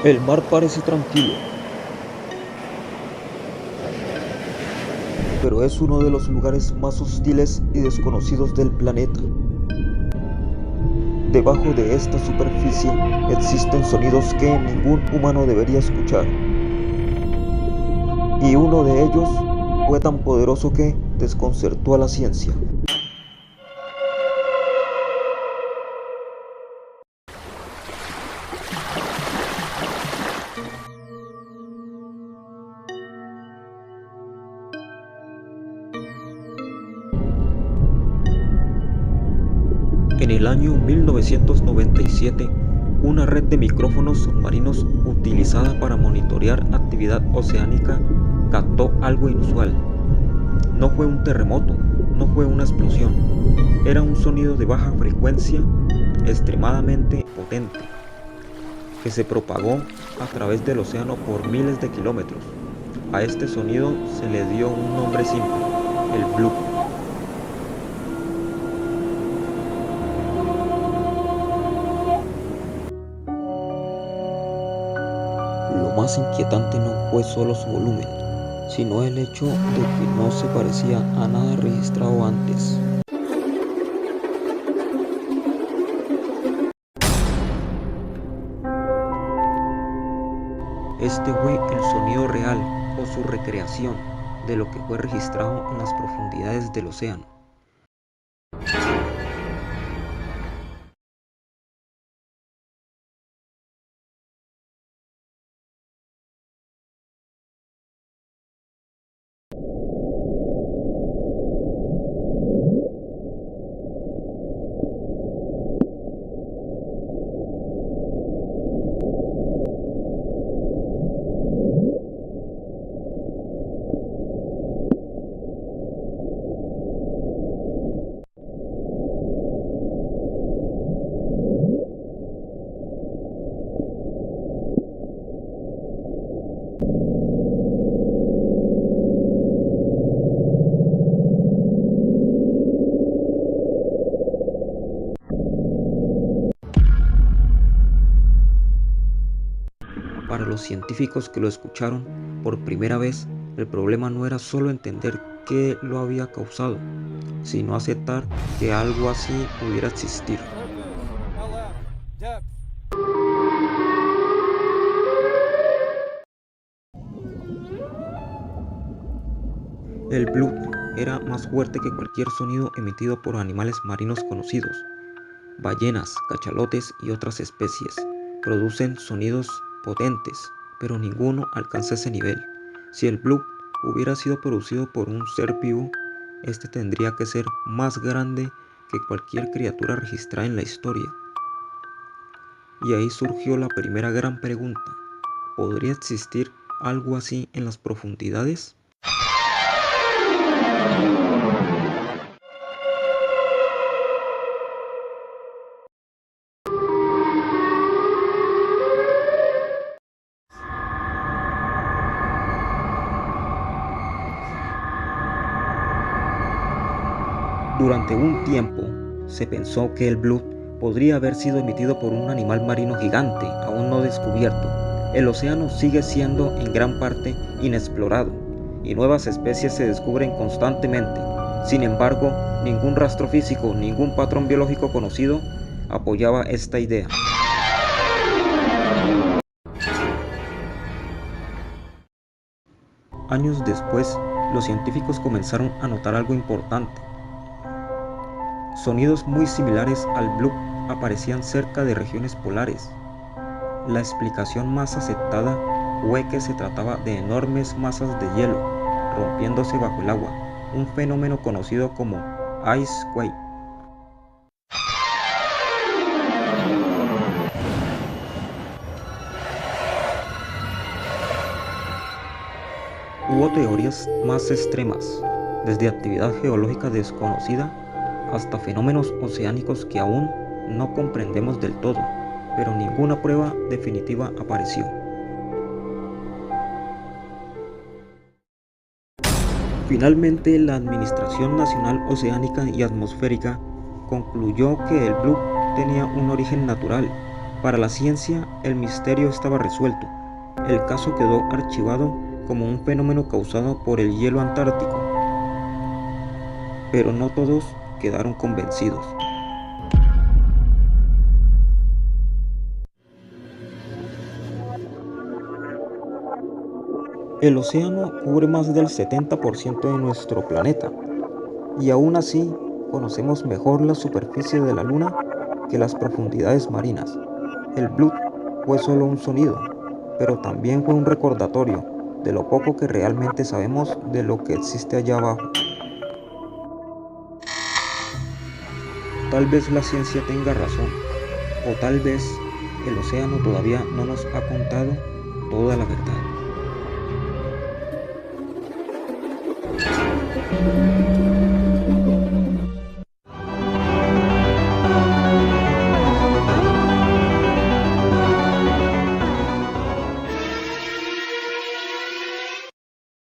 El mar parece tranquilo, pero es uno de los lugares más hostiles y desconocidos del planeta. Debajo de esta superficie existen sonidos que ningún humano debería escuchar. Y uno de ellos fue tan poderoso que desconcertó a la ciencia. En el año 1997, una red de micrófonos submarinos utilizada para monitorear actividad oceánica captó algo inusual. No fue un terremoto, no fue una explosión, era un sonido de baja frecuencia extremadamente potente, que se propagó a través del océano por miles de kilómetros. A este sonido se le dio un nombre simple, el bloop. Lo más inquietante no fue solo su volumen, sino el hecho de que no se parecía a nada registrado antes. Este fue el sonido real o su recreación de lo que fue registrado en las profundidades del océano. Para los científicos que lo escucharon por primera vez, el problema no era solo entender qué lo había causado, sino aceptar que algo así pudiera existir. El bloop era más fuerte que cualquier sonido emitido por animales marinos conocidos. Ballenas, cachalotes y otras especies producen sonidos potentes, pero ninguno alcanza ese nivel. Si el bloop hubiera sido producido por un ser vivo, este tendría que ser más grande que cualquier criatura registrada en la historia. Y ahí surgió la primera gran pregunta: ¿podría existir algo así en las profundidades? Durante un tiempo, se pensó que el bloop podría haber sido emitido por un animal marino gigante aún no descubierto. El océano sigue siendo en gran parte inexplorado y nuevas especies se descubren constantemente. Sin embargo, ningún rastro físico, ningún patrón biológico conocido apoyaba esta idea. Años después, los científicos comenzaron a notar algo importante. Sonidos muy similares al bloop aparecían cerca de regiones polares. La explicación más aceptada fue que se trataba de enormes masas de hielo rompiéndose bajo el agua, un fenómeno conocido como ice quake. Hubo teorías más extremas, desde actividad geológica desconocida hasta fenómenos oceánicos que aún no comprendemos del todo, pero ninguna prueba definitiva apareció. Finalmente, la Administración Nacional Oceánica y Atmosférica concluyó que el bloop tenía un origen natural Para la ciencia, el misterio estaba resuelto. El caso quedó archivado como un fenómeno causado por el hielo antártico. Pero no todos quedaron convencidos. El océano cubre más del 70% de nuestro planeta, y aún así conocemos mejor la superficie de la Luna que las profundidades marinas. El Bloop fue solo un sonido, pero también fue un recordatorio de lo poco que realmente sabemos de lo que existe allá abajo. Tal vez la ciencia tenga razón, o tal vez el océano todavía no nos ha contado toda la verdad.